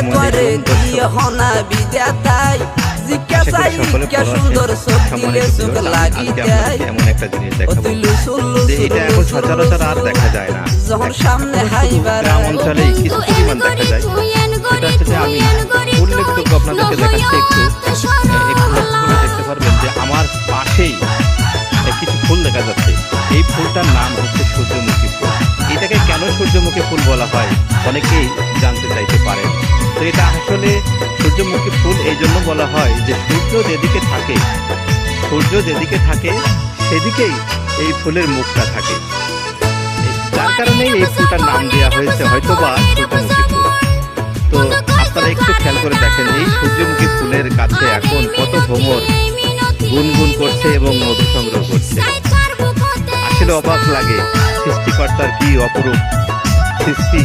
আমাদের হনা বিদ্যাতাই জিজ্ঞাসাই কে সুন্দর চোখ দিলে চোখ লাগি যায় এমন একটা জিনিস দেখাবো যে এটা এখন সচরাচর আর দেখা যায় না। যখন সামনে হাইবার গ্রাম অঞ্চলে কিছু পরিমাণ দেখা যায়। সেটা হচ্ছে যে আমি উল্লেখযোগ্য আপনাদেরকে দেখাচ্ছি একটু দেখতে পারবেন যে আমার পাশেই কিছু ফুল দেখা যাচ্ছে। এই ফুলটার নাম হচ্ছে সূর্যমুখী ফুল। এটাকে কেন সূর্যমুখী ফুল বলা হয় অনেকেই জানতে চাইতে পারেন। তো এটা আসলে সূর্যমুখী ফুল এই জন্য বলা হয় যে সূর্য যেদিকে থাকে সেদিকেই এই ফুলের মুখটা থাকে, যার কারণে এই ফুলটার নাম দেওয়া হয়েছে হয়তোবা সূর্যমুখী ফুল। তো আপনারা একটু খেয়াল করে দেখেন এই সূর্যমুখী ফুলের কাছে এখন কত ভ্রমর গুনগুন করছে এবং মধু সংগ্রহ করছে। আসলে অবাক লাগে, সৃষ্টিকর্তার কি অপরূপ সৃষ্টি।